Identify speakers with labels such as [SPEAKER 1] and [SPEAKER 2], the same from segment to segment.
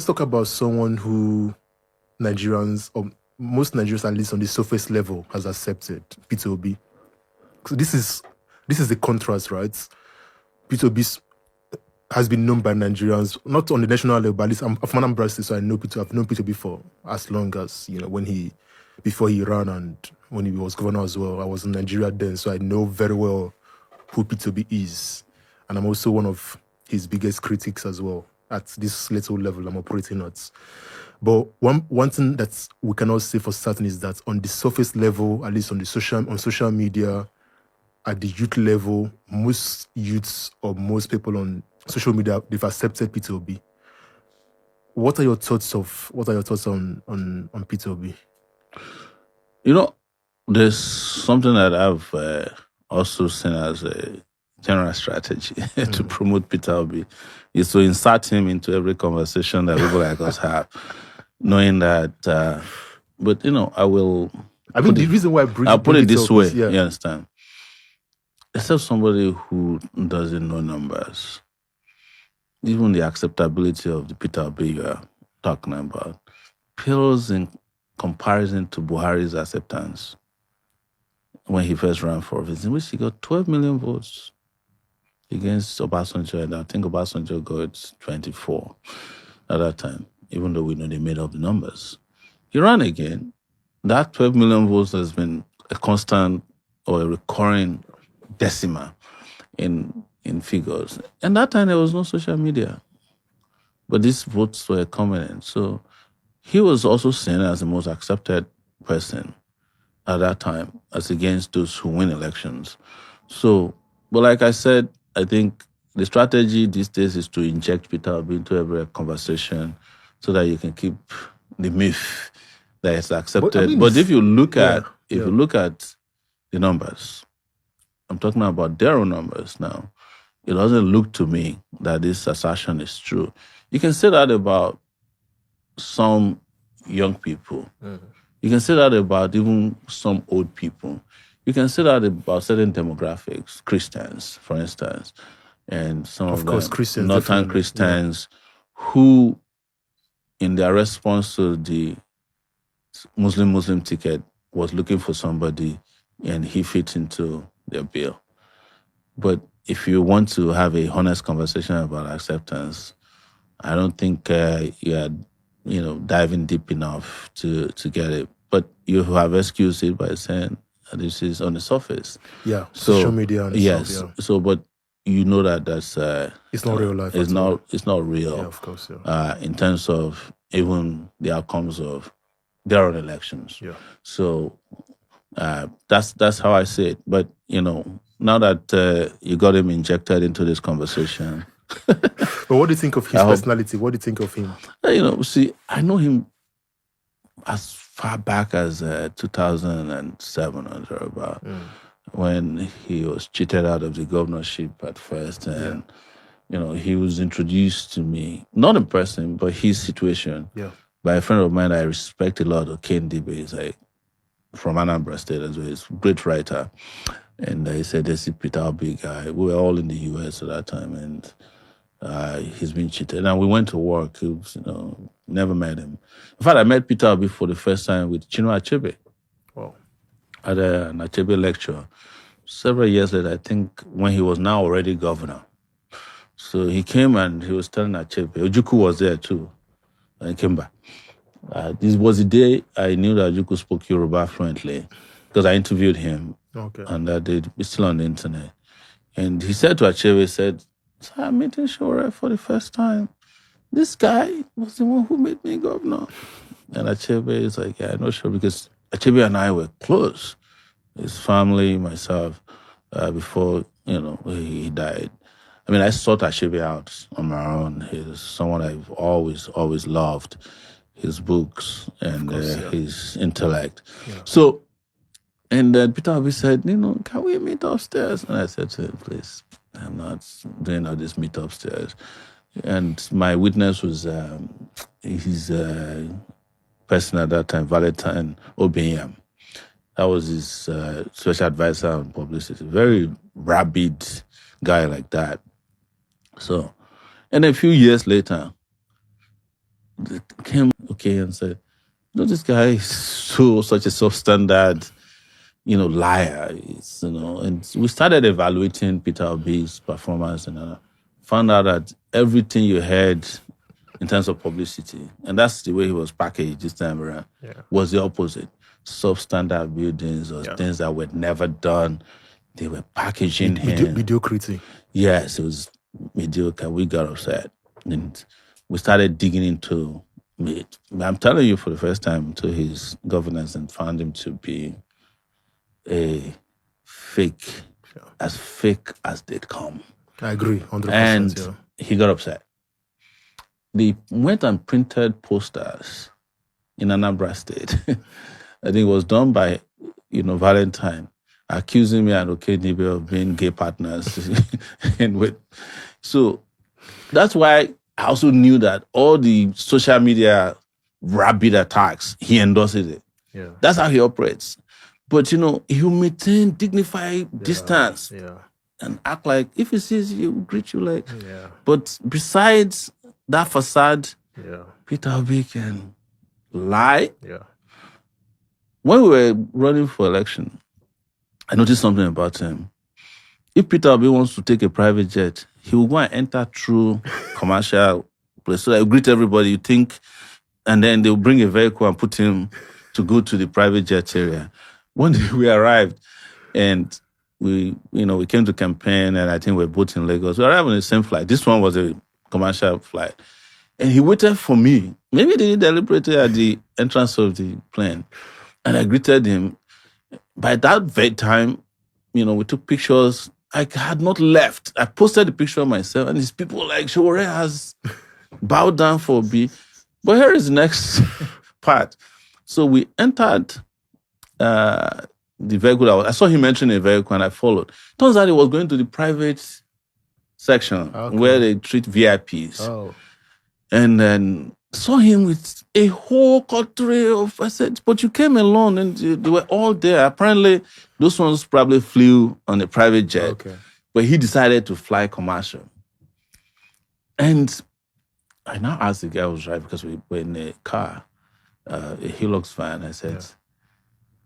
[SPEAKER 1] talk about someone who Nigerians, or most Nigerians at least on the surface level, has accepted, Peter Obi. So this is the contrast, right? Peter Obi has been known by Nigerians, not on the national level, but at least I'm from Anambra State, so I know Peter. I've known Peter before as long as, before he ran and when he was governor as well. I was in Nigeria then, so I know very well who Peter Obi is. And I'm also one of his biggest critics as well at this little level I'm operating at. But one thing that we cannot say for certain is that on the surface level, at least on social media, at the youth level, most youths or most people on social media, they've accepted Peter Obi. What are your thoughts on Peter Obi?
[SPEAKER 2] There's something that I've also seen as a general strategy to promote Peter Obi is to insert him into every conversation that people like us have, knowing that. But I will.
[SPEAKER 1] I mean, the reason why
[SPEAKER 2] I'll put it this way.
[SPEAKER 1] Yeah.
[SPEAKER 2] You understand? Except somebody who doesn't know numbers, even the acceptability of the Peter Obi you are talking about pales in comparison to Buhari's acceptance when he first ran for office, in which he got 12 million votes against Obasanjo, and I think Obasanjo got 24 at that time, even though we know they made up the numbers. He ran again. That 12 million votes has been a constant or a recurring decimal in figures. And that time there was no social media, but these votes were coming in. So he was also seen as the most accepted person at that time, as against those who win elections. So, but like I said, I think the strategy these days is to inject Peter Obi into every conversation so that you can keep the myth that it's accepted. But if you look at the numbers, I'm talking about their own numbers now, it doesn't look to me that this assertion is true. You can say that about some young people. You can say that about even some old people. You can say that about certain demographics, Christians, for instance, and some of them,
[SPEAKER 1] Christians,
[SPEAKER 2] Northern Christians, who, in their response to the Muslim ticket, was looking for somebody, and he fit into their bill. But if you want to have a honest conversation about acceptance, I don't think you're diving deep enough to get it. But you have excused it by saying this is on the surface.
[SPEAKER 1] Yeah, social media.
[SPEAKER 2] Yes.
[SPEAKER 1] Stuff, yeah.
[SPEAKER 2] So, but you know that's
[SPEAKER 1] it's not real life.
[SPEAKER 2] It's not real.
[SPEAKER 1] Yeah, of course. Yeah.
[SPEAKER 2] In terms of even the outcomes of their own elections.
[SPEAKER 1] Yeah.
[SPEAKER 2] So that's how I see it. But now that you got him injected into this conversation.
[SPEAKER 1] But what do you think of his personality? What do you think of him?
[SPEAKER 2] See, I know him as far back as 2007 or thereabout, when he was cheated out of the governorship at first, and he was introduced to me, not in person, but his situation, by a friend of mine I respect a lot, Ken Dibe. He's from Anambra State as well. He's a great writer. And he said, "This is Peter Obi guy." We were all in the US at that time, and he's been cheated. And we went to work. Never met him. In fact, I met Peter Obi for the first time with Chinua Achebe.
[SPEAKER 1] Wow.
[SPEAKER 2] At an Achebe lecture several years later, I think, when he was now already governor. So he came and he was telling Achebe, Ojukwu was there too, and he came back. This was the day I knew that Ojukwu spoke Yoruba fluently, because I interviewed him.
[SPEAKER 1] Okay.
[SPEAKER 2] And it's still on the internet. And he said to Achebe, "So I'm meeting Sowore for the first time. This guy was the one who made me governor." And Achebe is like, "Yeah, I'm not sure," because Achebe and I were close. His family, myself, before, he died. I mean, I sought Achebe out on my own. He's someone I've always loved, his books and his intellect.
[SPEAKER 1] Yeah.
[SPEAKER 2] So, and then Peter Obi said, "Can we meet upstairs?" And I said to him, "Please, I'm not doing all this meet upstairs." And my witness was his person at that time, Valentine Obinyam. That was his special advisor on publicity. Very rabid guy like that. So, and a few years later, came okay and said, this guy is such a substandard, liar. And we started evaluating Peter Obi's performance and found out that everything you heard in terms of publicity, and that's the way he was packaged this time around, was the opposite. Substandard buildings or things that were never done. They were packaging him.
[SPEAKER 1] Mediocrity.
[SPEAKER 2] Yes, it was mediocre. We got upset. And we started digging into it. I'm telling you, for the first time, to his governance, and found him to be a fake, as fake as they'd come.
[SPEAKER 1] I agree, 100%.
[SPEAKER 2] And he got upset. They went and printed posters in Anambra State. I think it was done by, Valentine, accusing me and Okedibe of being gay partners. So that's why I also knew that all the social media rabid attacks, he endorses it.
[SPEAKER 1] Yeah.
[SPEAKER 2] That's how he operates. But, he will maintain dignified distance and act like if he sees you, he'll greet you like.
[SPEAKER 1] Yeah.
[SPEAKER 2] But besides that facade, Peter Obi can lie.
[SPEAKER 1] Yeah.
[SPEAKER 2] When we were running for election, I noticed something about him. If Peter Obi wants to take a private jet, he will go and enter through commercial place. So he'll greet everybody, you think, and then they'll bring a vehicle and put him to go to the private jet area. One day we arrived and we came to campaign, and I think we're both in Lagos. We arrived on the same flight. This one was a commercial flight. And he waited for me. Maybe they deliberated at the entrance of the plane. And I greeted him. By that very time, we took pictures. I had not left. I posted the picture of myself, and these people were like, Sowore has bowed down for Obi. But here is the next part. So we entered the vehicle. I saw him entering a vehicle, and I followed. Turns out he was going to the private section where they treat VIPs.
[SPEAKER 1] Oh.
[SPEAKER 2] And then saw him with a whole coterie of, I said, but you came alone and they were all there. Apparently, those ones probably flew on a private jet.
[SPEAKER 1] Okay.
[SPEAKER 2] But he decided to fly commercial. And I now asked the guy who was driving, because we were in a car, a Hilux van. I said,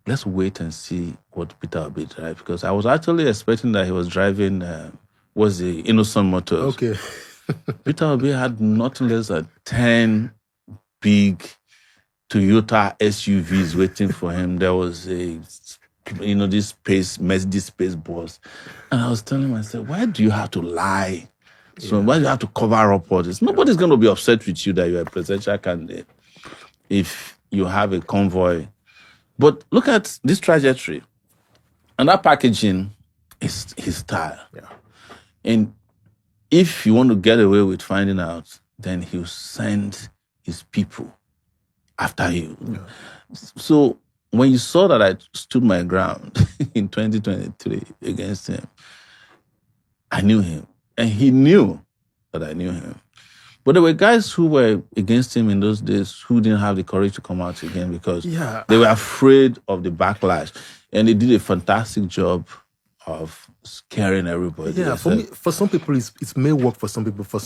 [SPEAKER 2] let's wait and see what Peter Obi drives. Because I was actually expecting that he was driving, the Innocent Motors.
[SPEAKER 1] Okay.
[SPEAKER 2] Peter Obi had nothing less than 10 big Toyota SUVs waiting for him. There was this Mercedes Space Boss. And I was telling myself, why do you have to lie? So why do you have to cover up all this? Nobody's going to be upset with you that you're a presidential candidate if you have a convoy. But look at this trajectory. And that packaging is his style.
[SPEAKER 1] Yeah.
[SPEAKER 2] And if you want to get away with finding out, then he'll send his people after you. Yeah. So when you saw that I stood my ground in 2023 against him, I knew him. And he knew that I knew him. But there were guys who were against him in those days who didn't have the courage to come out again because they were afraid of the backlash. And they did a fantastic job of scaring everybody.
[SPEAKER 1] Yeah, for some people, it may work for some people. For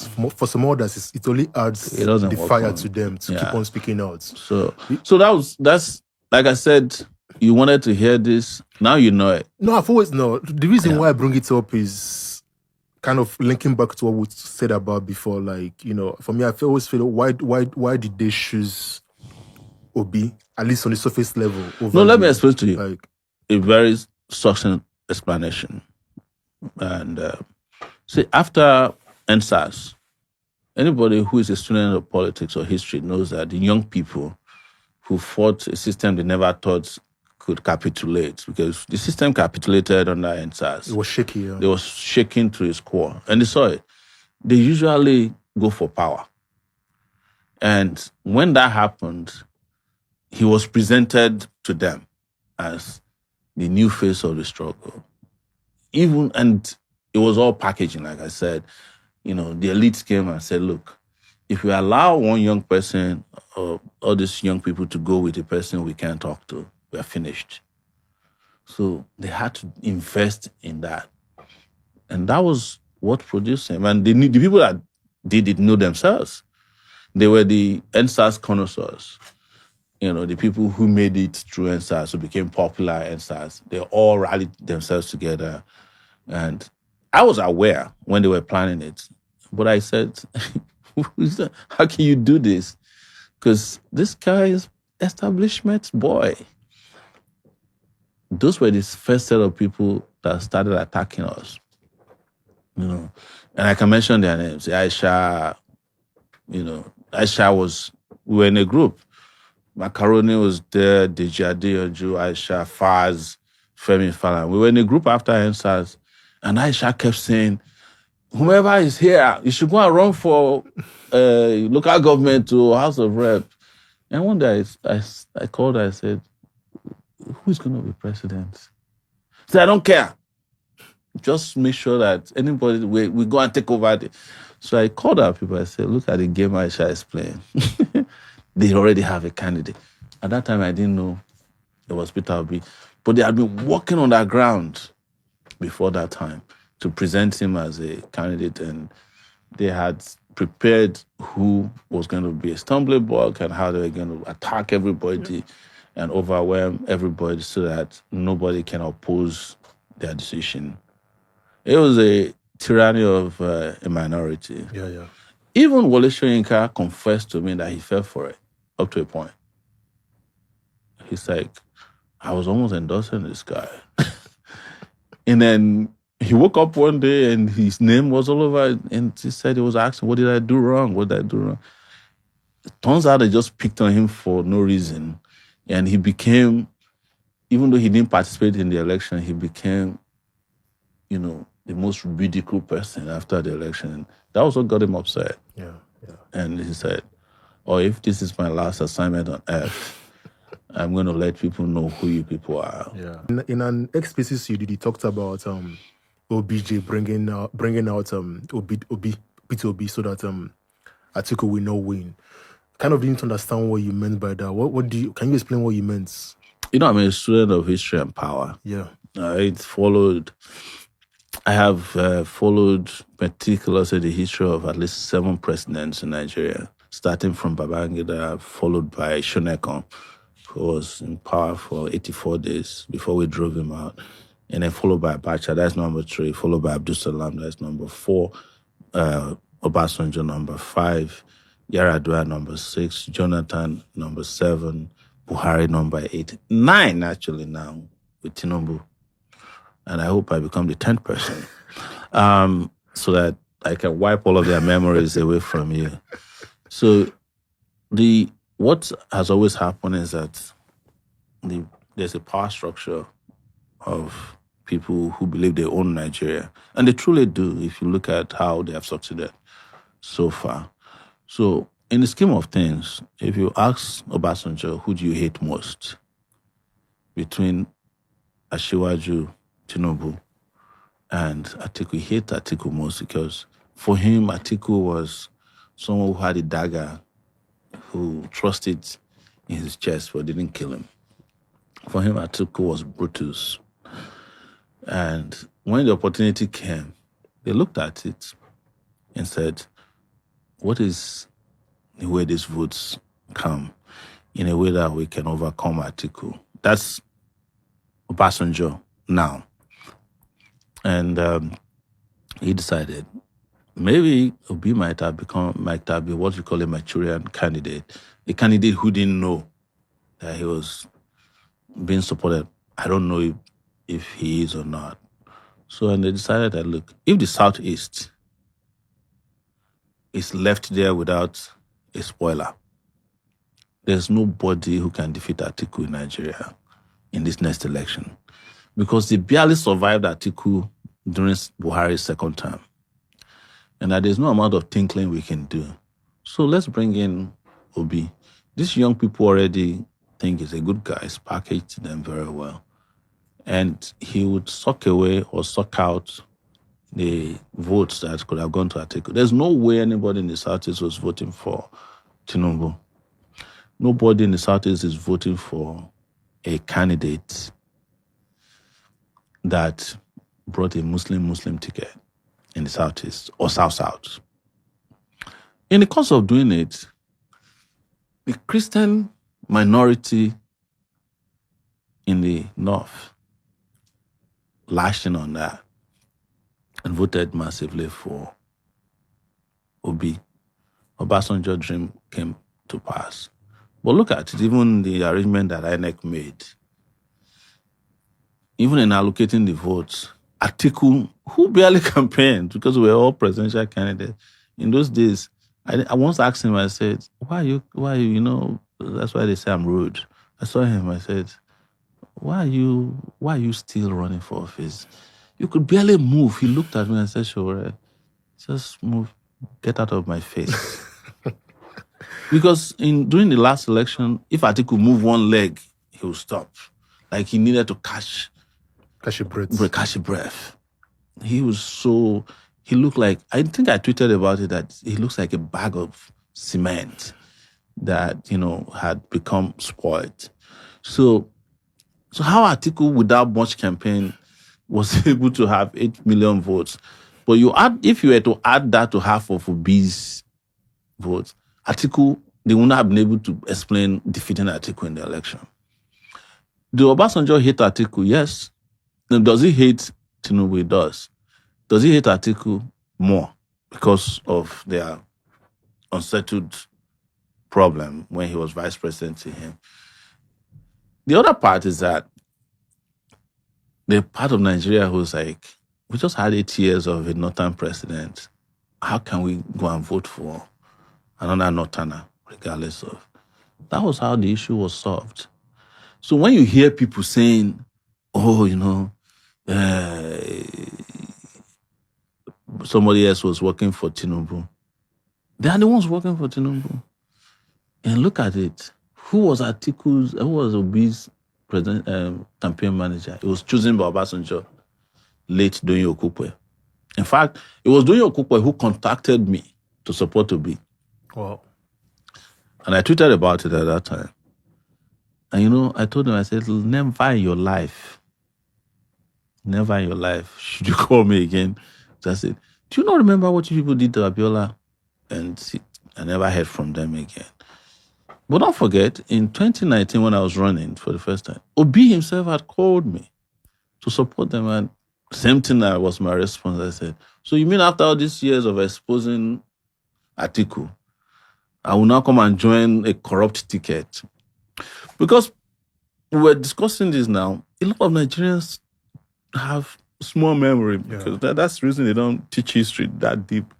[SPEAKER 1] some others, it only adds the fire to them to keep on speaking out.
[SPEAKER 2] So that's like I said, you wanted to hear this. Now you know it.
[SPEAKER 1] No, I've always known. The reason why I bring it up is kind of linking back to what we said about before. Like, for me, I always feel why did they choose Obi, at least on the surface level?
[SPEAKER 2] Let me explain to you a very succinct explanation. And see, after NSAS, anybody who is a student of politics or history knows that the young people who fought a system they never thought could capitulate, because the system capitulated under NSAS.
[SPEAKER 1] It was shaky. Yeah.
[SPEAKER 2] It was shaking to its core. And they saw it. They usually go for power. And when that happened, he was presented to them as the new face of the struggle. And it was all packaging, like I said. The elites came and said, look, if we allow one young person or all these young people to go with a person we can't talk to, we're finished. So they had to invest in that. And that was what produced him. And the people that did it know themselves. They were the NSAS connoisseurs. The people who made it through NSAS, who became popular NSAS. They all rallied themselves together. And I was aware when they were planning it. But I said, how can you do this? Because this guy is establishment boy. Those were the first set of people that started attacking us. And I can mention their names. Aisha, we were in a group. Macaroni was there, Deji Adeyanju, Aisha, Faz, Femi Falan. We were in a group after NSAS, and Aisha kept saying, whomever is here, you should go and run for local government to House of Rep. And one day I called her, I said, who's going to be president? She said, I don't care. Just make sure that anybody, we go and take over. So I called our people, I said, look at the game Aisha is playing. They already have a candidate. At that time, I didn't know it was Peter Obi. But they had been working on that ground before that time to present him as a candidate. And they had prepared who was going to be a stumbling block and how they were going to attack everybody and overwhelm everybody so that nobody can oppose their decision. It was a tyranny of a minority.
[SPEAKER 1] Yeah.
[SPEAKER 2] Even Wole Soyinka confessed to me that he fell for it up to a point. He's like, I was almost endorsing this guy. And then he woke up one day and his name was all over, and he said he was asking, what did I do wrong? What did I do wrong? It turns out they just picked on him for no reason. And he became, even though he didn't participate in the election, he became, the most ridiculed person after the election. That was what got him upset.
[SPEAKER 1] Yeah.
[SPEAKER 2] And he said, if this is my last assignment on earth, I'm going to let people know who you people are.
[SPEAKER 1] Yeah. In an ex-species you did, he talked about OBJ bringing out P2OB so that Atiku will not win. Kind of didn't understand what you meant by that. Can you explain what you meant?
[SPEAKER 2] I'm a student of history and power.
[SPEAKER 1] Yeah.
[SPEAKER 2] I have followed meticulously the history of at least 7 presidents in Nigeria, starting from Babangida, followed by Shonekon, who was in power for 84 days before we drove him out, and then followed by Abacha, that's number 3, followed by Abdul Salam, that's number 4, Obasanjo, number 5, Yaradua, number 6, Jonathan, number 7, Buhari, number 8, 9 actually now with Tinubu. And I hope I become the 10th person, so that I can wipe all of their memories away from you. So what has always happened is that there's a power structure of people who believe they own Nigeria. And they truly do, if you look at how they have succeeded so far. So in the scheme of things, if you ask Obasanjo, who do you hate most between Asiwaju, Tinubu, and Atiku? He hates Atiku most because for him, Atiku was someone who had a dagger, who trusted in his chest but didn't kill him. For him, Atiku was Brutus. And when the opportunity came, they looked at it and said, what is the way these votes come in a way that we can overcome Atiku? That's Obasanjo now. And he decided maybe Obi might have been what we call a Manchurian candidate, a candidate who didn't know that he was being supported. I don't know if he is or not. So and they decided that, look, if the Southeast is left there without a spoiler, there's nobody who can defeat Atiku in Nigeria in this next election. Because they barely survived Atiku during Buhari's second term. And that there's no amount of tinkling we can do. So let's bring in Obi. These young people already think he's a good guy. He's packaged them very well. And he would suck away or suck out the votes that could have gone to Atiku. There's no way anybody in the Southeast was voting for Tinubu. Nobody in the Southeast is voting for a candidate that brought a Muslim ticket in the Southeast or South-South. In the course of doing it, the Christian minority in the North lashing on that and voted massively for Obi. Obasanjo's dream came to pass. But look at it, even the arrangement that INEC made, even in allocating the votes, Atiku, who barely campaigned because we were all presidential candidates, in those days, I once asked him, I said, why are you, that's why they say I'm rude. I saw him, I said, why are you still running for office? You could barely move. He looked at me and said, Sowore, just move, get out of my face. Because during the last election, if Atiku moved one leg, he would stop. Like he needed to catch
[SPEAKER 1] your breath.
[SPEAKER 2] He looked like, I think I tweeted about it, that he looks like a bag of cement that, had become spoiled. So how Atiku, without much campaign, was able to have 8 million votes? But if you were to add that to half of Obi's votes, Atiku, they would not have been able to explain defeating Atiku in the election. Do Obasanjo hate Atiku? Yes. Then does he hate Tinubu? He does. Does he hate Atiku more because of their unsettled problem when he was vice president to him? The other part is that the part of Nigeria who's like, we just had 8 years of a northern president. How can we go and vote for another northerner, regardless of? That was how the issue was solved. So when you hear people saying, somebody else was working for Tinubu, they are the ones working for Tinubu. And look at it. Who was Obi's president campaign manager? It was chosen by Obasanjo, late Doyin Okupe. In fact, it was Doyin Okupe who contacted me to support Obi.
[SPEAKER 1] Wow.
[SPEAKER 2] And I tweeted about it at that time. And I told him, I said, never in your life should you call me again. So I said, do you not remember what you people did to Abiola? And I never heard from them again. But don't forget, in 2019, when I was running for the first time, Obi himself had called me to support them. And same thing that was my response. I said, so you mean after all these years of exposing Atiku, I will now come and join a corrupt ticket? Because we're discussing this now, a lot of Nigerians have small memory because that's the reason they don't teach history that deep.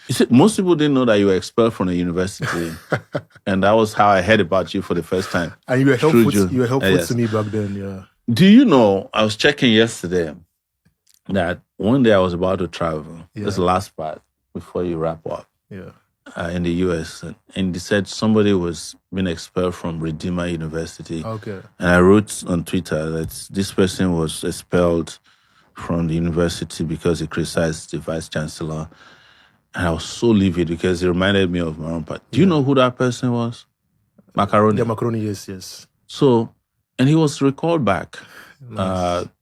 [SPEAKER 2] You see, most people didn't know that you were expelled from a university. And that was how I heard about you for the first time.
[SPEAKER 1] And you were helpful to me back then, yeah.
[SPEAKER 2] Do you know, I was checking yesterday that one day I was about to travel. Yeah. This is the last part before you wrap up.
[SPEAKER 1] Yeah.
[SPEAKER 2] In the US. And they said somebody was being expelled from Redeemer University.
[SPEAKER 1] Okay.
[SPEAKER 2] And I wrote on Twitter that this person was expelled from the university because he criticized the vice chancellor. And I was so livid because it reminded me of my own part. Do you know who that person was? Macaroni.
[SPEAKER 1] Yeah, Macaroni, yes.
[SPEAKER 2] So, and he was recalled back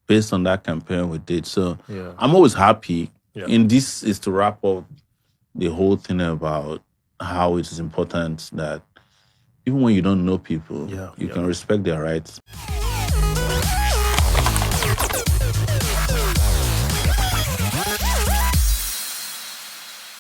[SPEAKER 2] based on that campaign we did. So I'm always happy. Yeah. And this is to wrap up the whole thing about how it is important that even when you don't know people, you can respect their rights.